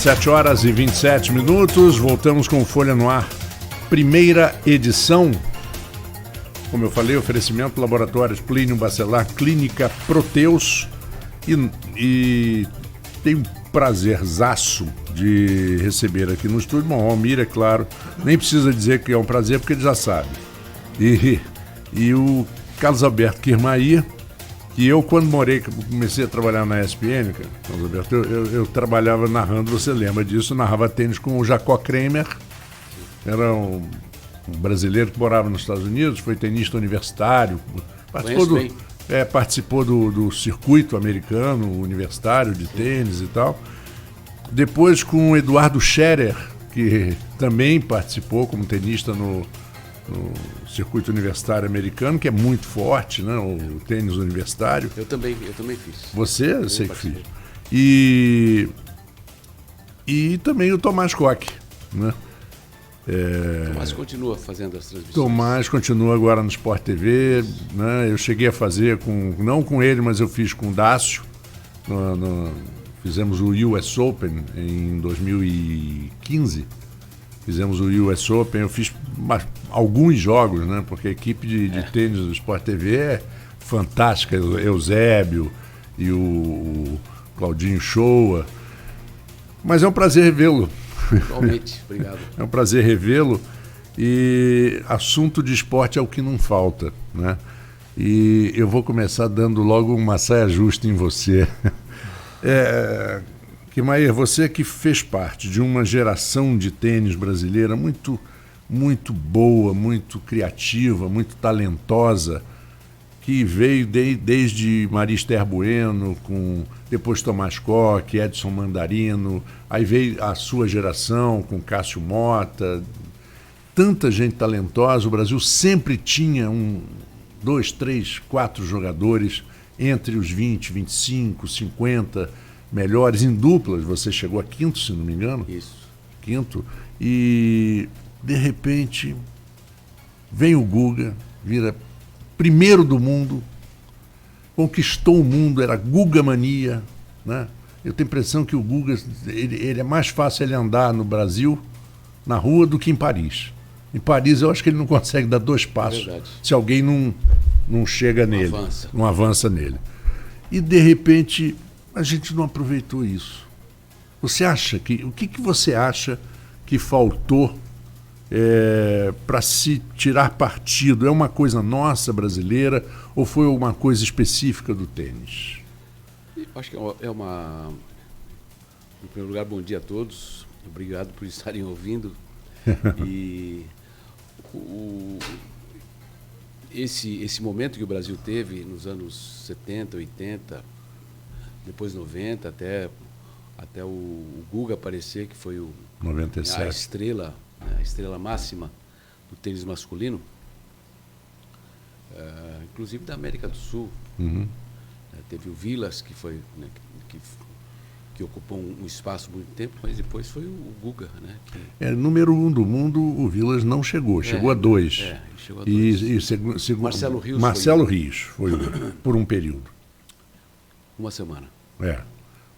7h27, voltamos com Folha no Ar, primeira edição. Como eu falei, oferecimento Laboratórios Plínio Bacelar, Clínica Proteus, e tenho um prazerzaço de receber aqui no estúdio, bom, Almir, é claro, nem precisa dizer que é um prazer, porque ele já sabe. E o Carlos Alberto Kirmair, que eu, quando comecei a trabalhar na ESPN, Carlos Alberto, eu trabalhava narrando, você lembra disso, narrava tênis com o Jacó Kramer, era um brasileiro que morava nos Estados Unidos, foi tenista universitário, participou do circuito americano, universitário, de tênis e tal. Depois com o Eduardo Scherer, que também participou como tenista no circuito universitário americano, que é muito forte, né? O tênis universitário. Eu também fiz. Você? Eu sei que fiz. E também o Tomás Koch, né? Tomás continua fazendo as transmissões. Tomás continua agora no Sport TV, né? Eu cheguei a fazer não com ele, mas eu fiz com o Dácio. Fizemos o US Open em 2015. Fizemos o US Open, eu fiz alguns jogos, né? Porque a equipe de tênis do Sport TV é fantástica, Eusébio e o Claudinho Shoa. Mas é um prazer revê-lo. Igualmente, obrigado. É um prazer revê-lo, e assunto de esporte é o que não falta, né? E eu vou começar dando logo uma saia justa em você. Kirmair, você que fez parte de uma geração de tênis brasileira muito, muito boa, muito criativa, muito talentosa, que veio desde Maria Esther Bueno, depois Tomás Koch, Edson Mandarino, aí veio a sua geração com Cássio Mota, tanta gente talentosa. O Brasil sempre tinha 2, 3, 4 jogadores entre os 20, 25, 50 melhores em duplas. Você chegou a quinto, se não me engano. Isso. Quinto. E, de repente, vem o Guga, vira primeiro do mundo, conquistou o mundo, era Guga mania, né? Eu tenho a impressão que o Guga, ele é mais fácil ele andar no Brasil, na rua, do que em Paris. Em Paris eu acho que ele não consegue dar 2 passos se alguém não chega nele, não avança nele. E de repente a gente não aproveitou isso. O que você acha que faltou para se tirar partido? É uma coisa nossa, brasileira, ou foi uma coisa específica do tênis? Acho que é uma... Em primeiro lugar, bom dia a todos. Obrigado por estarem ouvindo. E esse momento que o Brasil teve nos anos 70, 80, depois 90, até o Guga aparecer, que foi 97. a estrela máxima do tênis masculino, inclusive da América do Sul. Uhum. Teve o Vilas, que foi, né, que ocupou um espaço muito tempo, mas depois foi o Guga, né? Número 1 do mundo, o Vilas não chegou, chegou a 2. Chegou a 2. E Marcelo Rios foi por um período. Uma semana.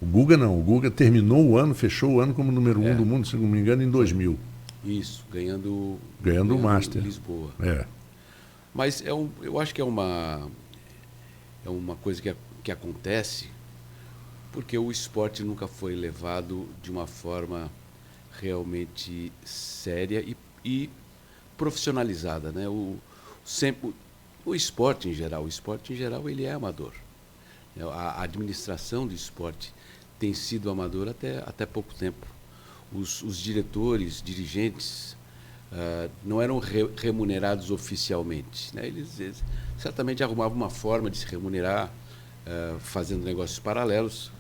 O Guga não, o Guga terminou o ano, fechou o ano como número 1 do mundo, se não me engano, em 2000. Isso, ganhando o Master. Lisboa. Mas eu acho que é uma coisa que acontece porque o esporte nunca foi levado de uma forma realmente séria e profissionalizada, né? O esporte em geral, ele é amador. A administração do esporte tem sido amador até pouco tempo. Os dirigentes não eram remunerados oficialmente, né? Eles certamente arrumavam uma forma de se remunerar fazendo negócios paralelos,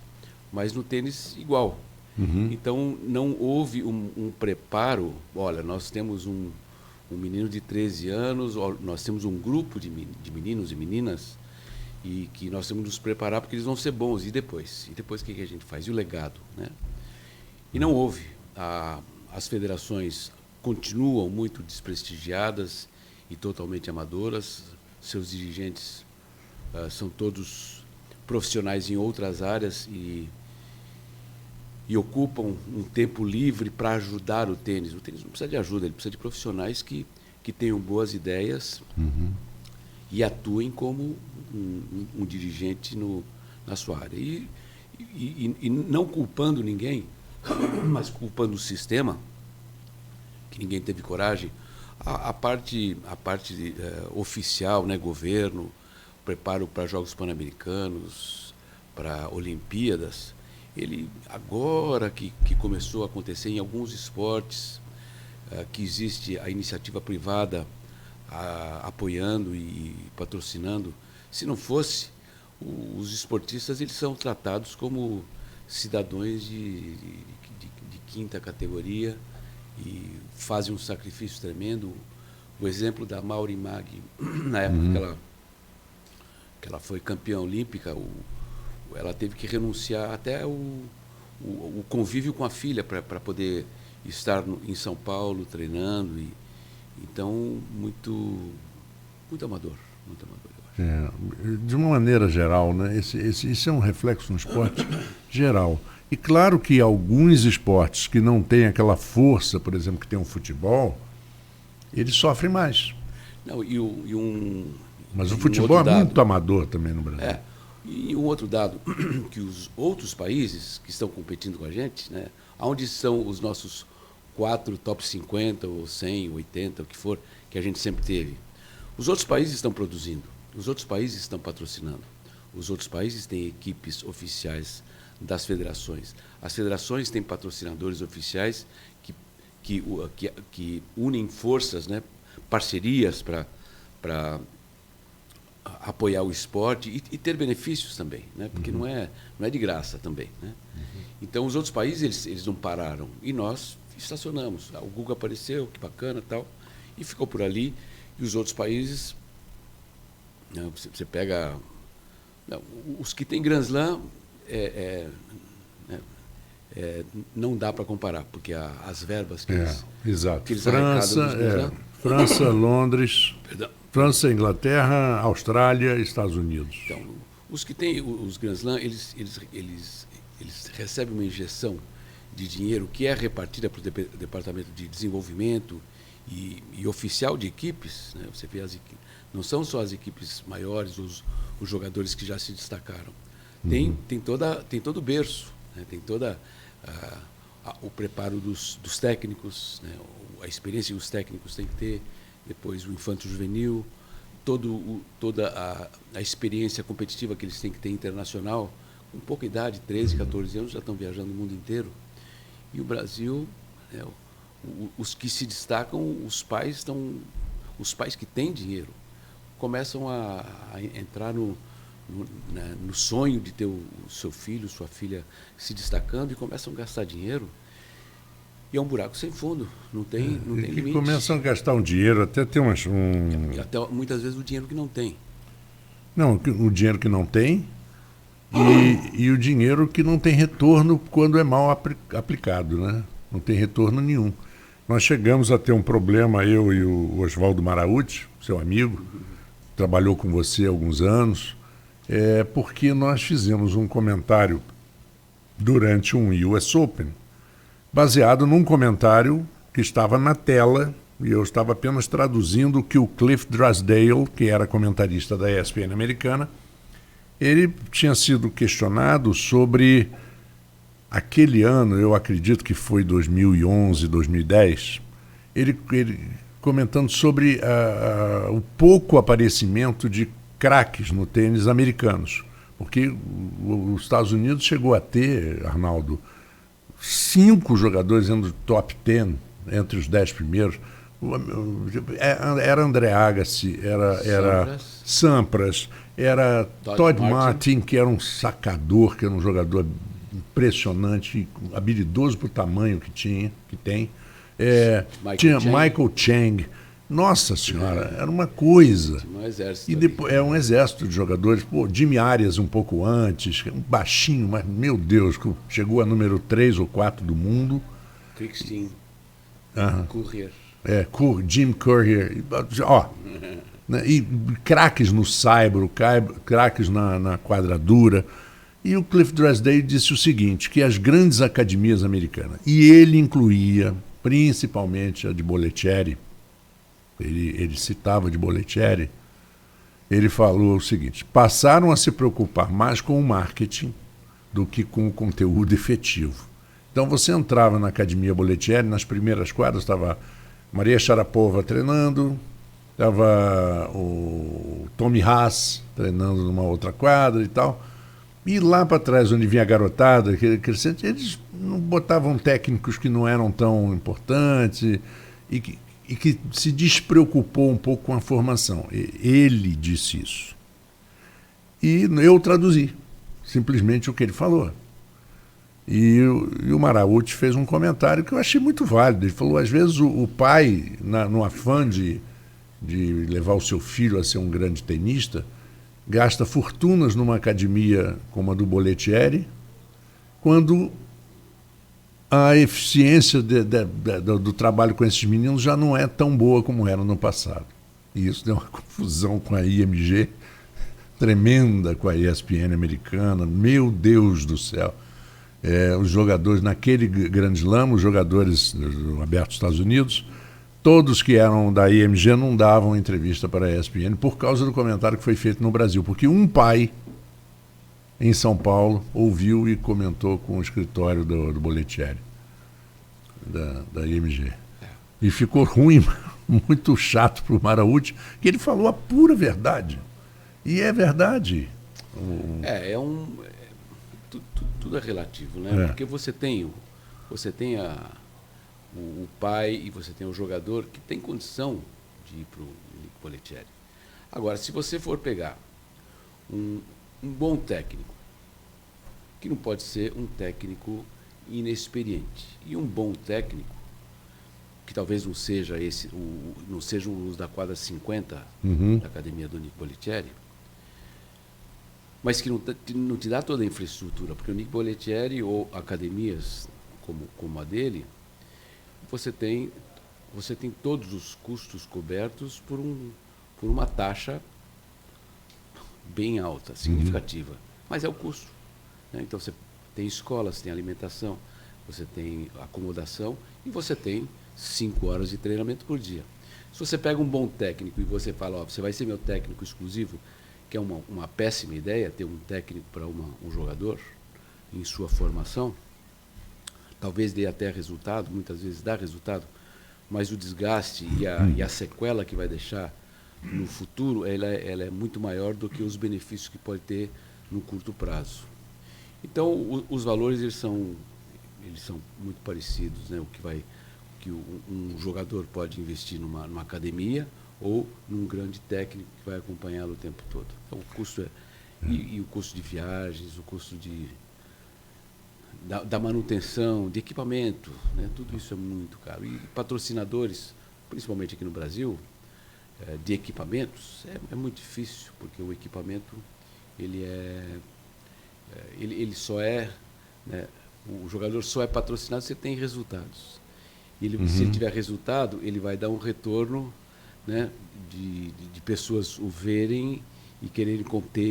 mas no tênis igual. Uhum. Então não houve um preparo. Olha, nós temos um menino de 13 anos, nós temos um grupo de meninos e meninas e que nós temos que nos preparar porque eles vão ser bons. E depois o que a gente faz? E o legado, né? E não houve. As federações continuam muito desprestigiadas e totalmente amadoras. Seus dirigentes são todos profissionais em outras áreas e e ocupam um tempo livre para ajudar o tênis. O tênis não precisa de ajuda, ele precisa de profissionais que tenham boas ideias e atuem como um dirigente na sua área. E não culpando ninguém, mas culpando o sistema, que ninguém teve coragem. A parte oficial, né, governo, preparo para Jogos Pan-Americanos, para Olimpíadas, ele agora que começou a acontecer em alguns esportes, que existe a iniciativa privada apoiando e patrocinando. Se não fosse, os esportistas eles são tratados como cidadãos de quinta categoria e fazem um sacrifício tremendo. O exemplo da Mauri Maggi, na época que ela foi campeã olímpica, ela teve que renunciar até o convívio com a filha para poder estar em São Paulo treinando. Então, muito amador, muito amador. De uma maneira geral, né? Isso é um reflexo no esporte geral. E claro que alguns esportes que não têm aquela força, por exemplo, que tem o futebol, eles sofrem mais. Não, mas o futebol é muito amador também no Brasil. E um outro dado, que os outros países que estão competindo com a gente, né, onde são os nossos 4 top 50 ou 100, 80, o que for, que a gente sempre teve. Os outros países estão produzindo, os outros países estão patrocinando, os outros países têm equipes oficiais das federações. As federações têm patrocinadores oficiais que unem forças, né, parcerias para apoiar o esporte e ter benefícios também, né, porque não é de graça também, né? Então, os outros países eles não pararam e nós estacionamos. O Guga apareceu, que bacana, tal, e ficou por ali. E os outros países, né, você pega os que têm Grand Slam, não dá para comparar, porque as verbas que eles arrecadam França, Londres, França, Inglaterra, Austrália, Estados Unidos. Então, os que têm os Grand Slam, eles recebem uma injeção de dinheiro que é repartida para o Departamento de Desenvolvimento e oficial de equipes, né? Você vê não são só as equipes maiores, os jogadores que já se destacaram. Tem todo o berço, né? Tem toda o preparo dos técnicos, né? A experiência que os técnicos têm que ter, depois o infanto-juvenil, toda a experiência competitiva que eles têm que ter internacional. Com pouca idade, 13, 14 anos, já estão viajando o mundo inteiro. E o Brasil, os que se destacam, os pais que têm dinheiro, começam a entrar no sonho de ter o seu filho, sua filha se destacando e começam a gastar dinheiro. E é um buraco sem fundo, não tem limite. E começam a gastar um dinheiro, até ter até muitas vezes o dinheiro que não tem. Não, o dinheiro que não tem e o dinheiro que não tem retorno quando é mal aplicado, né? Não tem retorno nenhum. Nós chegamos a ter um problema, eu e o Oswaldo Maraúti, seu amigo, trabalhou com você há alguns anos, porque nós fizemos um comentário durante um US Open, baseado num comentário que estava na tela, e eu estava apenas traduzindo o que o Cliff Drysdale, que era comentarista da ESPN americana, ele tinha sido questionado sobre aquele ano, eu acredito que foi 2011, 2010, ele comentando sobre o pouco aparecimento de craques no tênis americanos, porque os Estados Unidos chegou a ter, Arnaldo, 5 jogadores dentro do top 10, entre os 10 primeiros. Era André Agassi, era Sampras, era Todd Martin, que era um sacador, que era um jogador impressionante, habilidoso para o tamanho que tem. Tinha Michael Chang. Nossa Senhora, era uma coisa. Um exército e depois um exército de jogadores. Jimmy Arias um pouco antes, um baixinho, mas, meu Deus, chegou a número 3 ou 4 do mundo. Crickstein. Courier. Jim Courier. E craques no saibro, craques na quadradura. E o Cliff Drysdale disse o seguinte, que as grandes academias americanas, e ele incluía principalmente a de Bollettieri, ele citava de Bollettieri, ele falou o seguinte, passaram a se preocupar mais com o marketing do que com o conteúdo efetivo. Então você entrava na Academia Bollettieri, nas primeiras quadras estava Maria Sharapova treinando, estava o Tommy Haas treinando numa outra quadra e tal. E lá para trás, onde vinha a garotada, crescente, eles não botavam técnicos que não eram tão importantes e que se despreocupou um pouco com a formação. Ele disse isso. E eu traduzi simplesmente o que ele falou. E o Marauchi fez um comentário que eu achei muito válido. Ele falou, às vezes o pai, no afã de levar o seu filho a ser um grande tenista, gasta fortunas numa academia como a do Bollettieri, quando a eficiência do trabalho com esses meninos já não é tão boa como era no passado. E isso deu uma confusão com a IMG tremenda, com a ESPN americana. Meu Deus do céu! Os jogadores, naquele Grand Slam, os jogadores do Aberto dos Estados Unidos, todos que eram da IMG não davam entrevista para a ESPN por causa do comentário que foi feito no Brasil. Porque um pai em São Paulo ouviu e comentou com o escritório do Bollettieri, da IMG. E ficou ruim, muito chato para o Marauchi, que ele falou a pura verdade. E é verdade. Tudo é relativo, né? Porque você tem o pai e você tem o jogador que tem condição de ir para o Nick Bollettieri. Agora, se você for pegar um bom técnico, que não pode ser um técnico inexperiente, e um bom técnico, que talvez não seja não seja os da quadra 50 da academia do Nick Bollettieri, mas que não te dá toda a infraestrutura, porque o Nick Bollettieri ou academias como a dele, você tem todos os custos cobertos por uma taxa bem alta, significativa. Mas é o custo, né? Então você tem escolas, tem alimentação, você tem acomodação e você tem 5 horas de treinamento por dia. Se você pega um bom técnico e você fala, você vai ser meu técnico exclusivo, que é uma péssima ideia ter um técnico para um jogador em sua formação, talvez dê até resultado, muitas vezes dá resultado, mas o desgaste e a sequela que vai deixar no futuro, ela é muito maior do que os benefícios que pode ter no curto prazo. Então, os valores eles são muito parecidos, né? O que um jogador pode investir numa academia ou num grande técnico que vai acompanhá-lo o tempo todo. Então, o custo e o custo de viagens, o custo da manutenção, de equipamento, né? Tudo isso é muito caro. E patrocinadores, principalmente aqui no Brasil, de equipamentos, é muito difícil, porque o equipamento ele só né? O jogador só é patrocinado se ele tem resultados. Se ele tiver resultado, ele vai dar um retorno, né, de pessoas o verem e quererem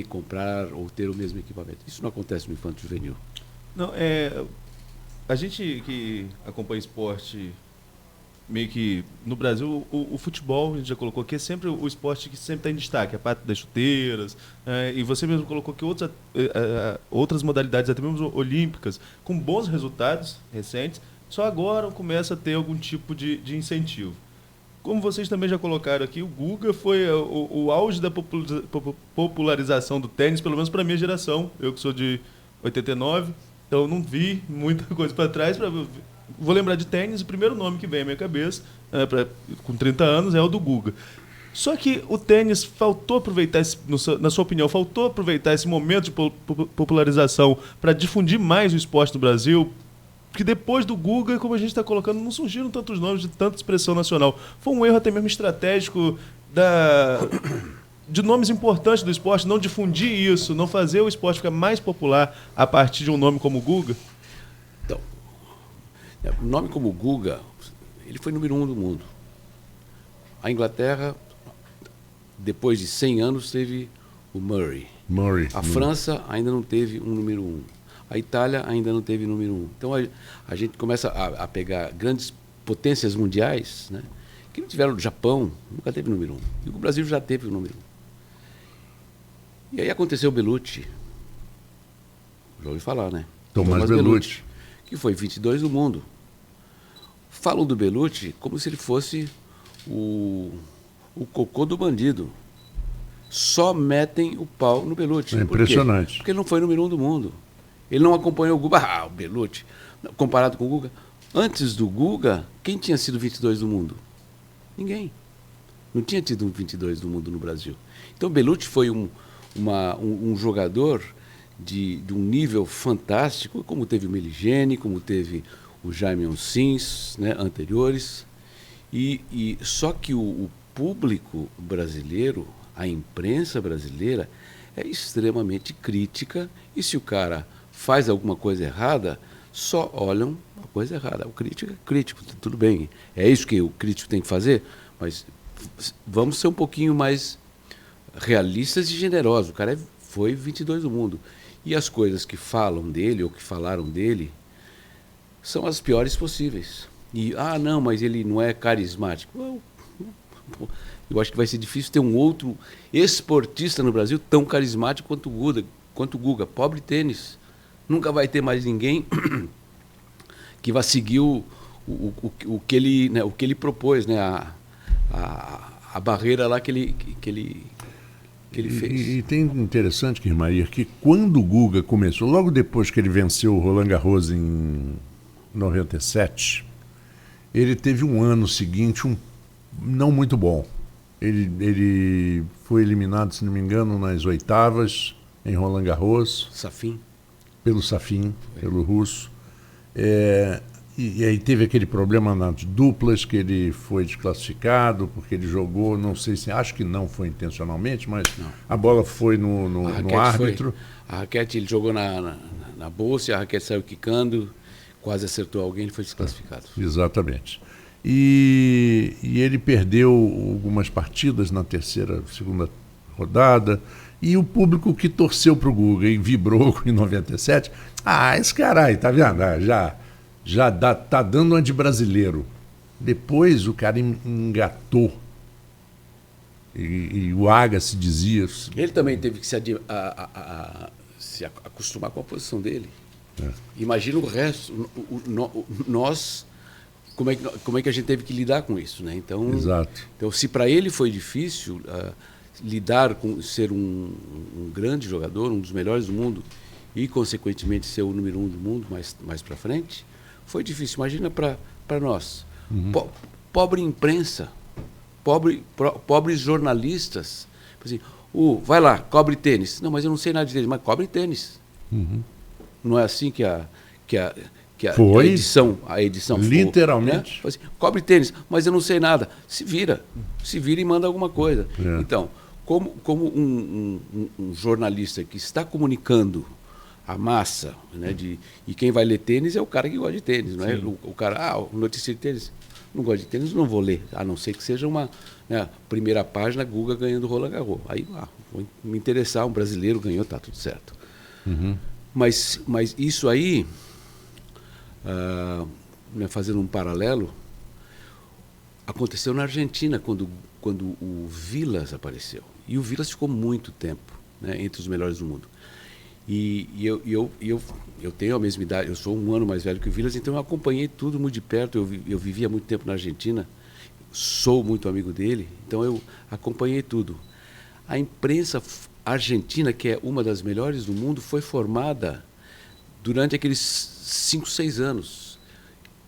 comprar ou ter o mesmo equipamento. Isso não acontece no infanto juvenil. Não, a gente que acompanha esporte, meio que no Brasil, o futebol, a gente já colocou aqui, é sempre o esporte que sempre está em destaque, a parte das chuteiras, e você mesmo colocou que outras modalidades, até mesmo olímpicas, com bons resultados recentes, só agora começa a ter algum tipo de incentivo. Como vocês também já colocaram aqui, o Guga foi o auge da popularização do tênis, pelo menos para a minha geração. Eu que sou de 89, então não vi muita coisa para trás. Vou lembrar de tênis, o primeiro nome que vem à minha cabeça, com 30 anos, é o do Guga. Só que o tênis faltou aproveitar, na sua opinião, faltou aproveitar esse momento de popularização para difundir mais o esporte no Brasil? Porque depois do Guga, como a gente está colocando, não surgiram tantos nomes de tanta expressão nacional. Foi um erro até mesmo estratégico de nomes importantes do esporte, não difundir isso, não fazer o esporte ficar mais popular a partir de um nome como Guga? Então, o nome como Guga, ele foi número 1 do mundo. A Inglaterra, depois de 100 anos, teve o Murray. Murray. A França ainda não teve um número 1. A Itália ainda não teve número 1. Então a gente começa a pegar grandes potências mundiais, né, que não tiveram. O Japão nunca teve número 1. E o Brasil já teve o número 1. E aí aconteceu o Bellucci. Já ouvi falar, né? Tomás Bellucci. Que foi 22 do mundo. Falam do Bellucci como se ele fosse o cocô do bandido. Só metem o pau no Bellucci. É impressionante. Por quê? Porque ele não foi número 1 do mundo. Ele não acompanhou o Guga. O Bellucci, comparado com o Guga. Antes do Guga, quem tinha sido 22 do mundo? Ninguém. Não tinha tido um 22 do mundo no Brasil. Então o Bellucci foi um jogador de um nível fantástico, como teve o Meligeni, como teve o Jaime Oncins, né, anteriores. E só que o público brasileiro, a imprensa brasileira, é extremamente crítica, e se o cara faz alguma coisa errada, só olham a coisa errada. O crítico é crítico, tudo bem, é isso que o crítico tem que fazer, mas vamos ser um pouquinho mais realistas e generosos. O cara foi 22 do mundo. E as coisas que falam dele, ou que falaram dele, são as piores possíveis. E, não, mas ele não é carismático. Eu acho que vai ser difícil ter um outro esportista no Brasil tão carismático quanto o Guga. Pobre tênis. Nunca vai ter mais ninguém que vá seguir o que ele, né, o que ele propôs, né, a barreira lá que ele fez. E tem interessante, Kirmair, que quando o Guga começou, logo depois que ele venceu o Roland Garros em 97, ele teve um ano seguinte não muito bom. Ele foi eliminado, se não me engano, nas oitavas em Roland Garros. Safin. Pelo Safin, pelo russo. E aí teve aquele problema nas duplas, que ele foi desclassificado, porque ele jogou, não sei se, acho que não foi intencionalmente, mas não. A bola foi no árbitro. A raquete, ele jogou na bolsa, a raquete saiu quicando, quase acertou alguém, ele foi desclassificado. Exatamente. E ele perdeu algumas partidas na segunda rodada, e o público que torceu para o Guga e vibrou em 97, esse cara aí, tá vendo? Tá dando uma de brasileiro. Depois o cara engatou. E o Agassi dizia... Ele também teve que se acostumar com a posição dele. Imagina o resto. Nós... Como é que a gente teve que lidar com isso, né? Então, exato. Então, se para ele foi difícil lidar com ser um grande jogador, um dos melhores do mundo, e, consequentemente, ser o número 1 do mundo mais para frente, foi difícil. Imagina para nós. Uhum. Pobre imprensa, pobres jornalistas. Assim, vai lá, cobre tênis. Não, mas eu não sei nada de tênis, mas cobre tênis. Uhum. Não é assim que a edição literalmente ficou, né? Assim, cobre tênis, mas eu não sei nada. Se vira e manda alguma coisa. Então, como um jornalista que está comunicando a massa, né, e quem vai ler tênis é o cara que gosta de tênis, não é? O cara, notícia de tênis, não gosta de tênis, não vou ler, a não ser que seja uma, né, primeira página, Guga ganhando Roland Garros. Aí vou me interessar, um brasileiro ganhou, tá tudo certo. Uhum. Mas isso aí, né, fazendo um paralelo, aconteceu na Argentina quando o Vilas apareceu. E o Vilas ficou muito tempo, né, entre os melhores do mundo. E eu tenho a mesma idade, eu sou um ano mais velho que o Vilas, então eu acompanhei tudo muito de perto. Eu vivia muito tempo na Argentina, sou muito amigo dele, então eu acompanhei tudo. A imprensa argentina, que é uma das melhores do mundo, foi formada durante aqueles 5, 6 anos.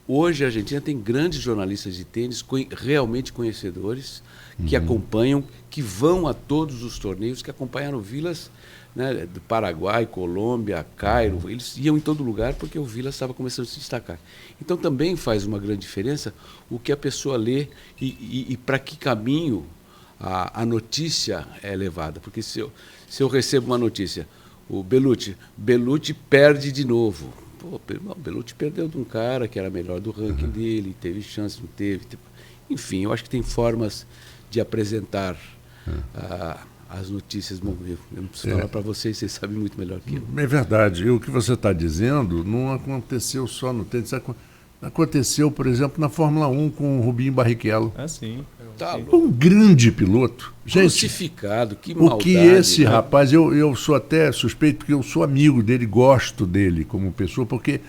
Hoje a Argentina tem grandes jornalistas de tênis, realmente conhecedores, que acompanham, que vão a todos os torneios, que acompanharam o Vilas, né, do Paraguai, Colômbia, Cairo. Eles iam em todo lugar porque o Vilas estava começando a se destacar. Então também faz uma grande diferença o que a pessoa lê e para que caminho a notícia é levada. Porque se eu recebo uma notícia, o Bellucci perde de novo. O Bellucci perdeu de um cara que era melhor do ranking dele, teve chance, não teve. Enfim, eu acho que tem formas de apresentar as notícias. Bom, eu não preciso falar para vocês sabem muito melhor que eu. É verdade. E o que você está dizendo não aconteceu só no tênis. Aconteceu, por exemplo, na Fórmula 1 com o Rubinho Barrichello. Ah, sim. Tá Um grande piloto. Gente, crucificado, que maldade. o que esse né? rapaz, eu sou até suspeito, porque eu sou amigo dele, gosto dele como pessoa, porque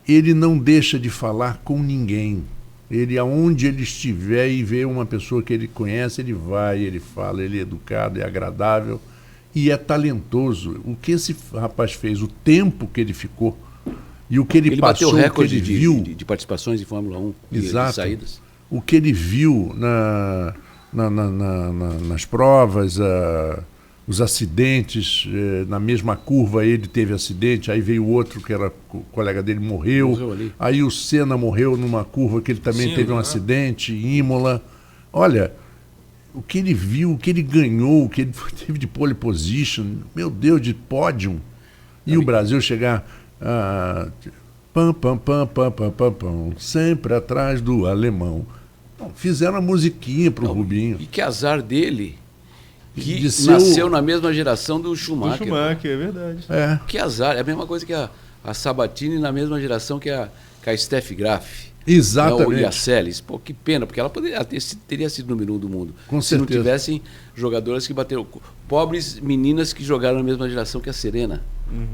ele não deixa de falar com ninguém. Ele, aonde ele estiver e vê uma pessoa que ele conhece, ele vai, ele fala, ele é educado, é agradável e é talentoso. O que esse rapaz fez, o tempo que ele ficou e o que ele passou, bateu recorde o que ele viu, de participações em Fórmula 1, exato, de saídas. O que ele viu nas provas, os acidentes, na mesma curva ele teve acidente, aí veio outro que era colega dele, morreu ali. Aí o Senna morreu numa curva que ele também teve um acidente, em Imola. Olha, o que ele viu, o que ele ganhou, o que ele teve de pole position, meu Deus, de pódio. E o Brasil chegar pam, pam, pam, pam, pam, pam, pam, sempre atrás do alemão. Bom, fizeram a musiquinha pro Rubinho. E que azar dele, que de nasceu na mesma geração do Schumacher. Do Schumacher, é verdade. Que azar, é a mesma coisa que a Sabatini na mesma geração que a Steffi Graf. Exatamente. Né, e a Celis. Pô, que pena, porque ela teria sido número 1 do mundo. Com se certeza. não tivessem jogadoras que bateram. Pobres meninas que jogaram na mesma geração que a Serena.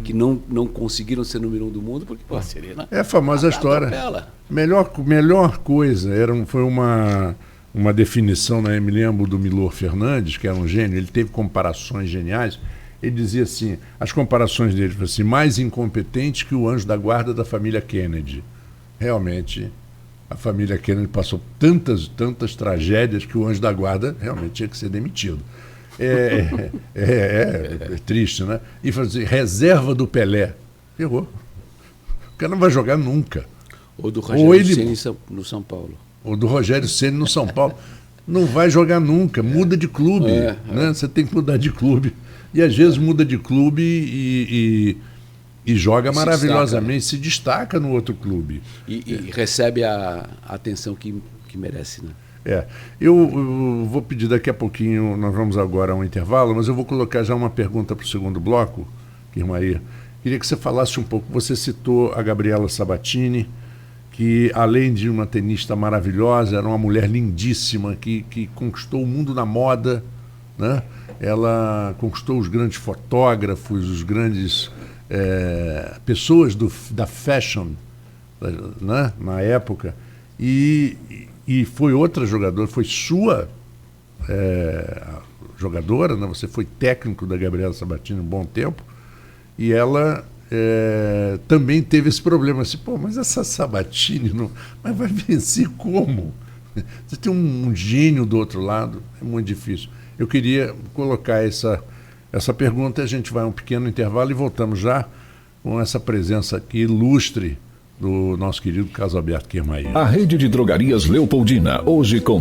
Que não conseguiram ser número 1 do mundo, porque a Serena. É a famosa história. Melhor coisa, foi uma definição, né, me lembro do Milor Fernandes, que era um gênio, ele teve comparações geniais. Ele dizia assim, as comparações dele, assim, mais incompetente que o anjo da guarda da família Kennedy. Realmente, a família Kennedy passou tantas tragédias que o anjo da guarda realmente tinha que ser demitido. É triste, né? E fazer reserva do Pelé. Errou. O cara não vai jogar nunca. Ou do Rogério Ceni no São Paulo. Ou do Rogério Ceni no São Paulo. Não vai jogar nunca, muda de clube. Né? Você tem que mudar de clube. E às vezes muda de clube e joga maravilhosamente, se destaca no outro clube. E recebe a atenção que merece, né? Eu vou pedir daqui a pouquinho, nós vamos agora a um intervalo, mas eu vou colocar já uma pergunta para o segundo bloco, Kirmair. Queria que você falasse um pouco, você citou a Gabriela Sabatini, que além de uma tenista maravilhosa, era uma mulher lindíssima, que conquistou o mundo na moda, né? Ela conquistou os grandes fotógrafos, os grandes pessoas da fashion, né? Na época, e foi outra jogadora, foi sua jogadora, né? Você foi técnico da Gabriela Sabatini um bom tempo, e ela também teve esse problema, assim, mas essa Sabatini mas vai vencer como? Você tem um gênio do outro lado, é muito difícil. Eu queria colocar essa pergunta, a gente vai a um pequeno intervalo e voltamos já com essa presença aqui ilustre do nosso querido Carlos Alberto Kirmair. A rede de drogarias Leopoldina, hoje com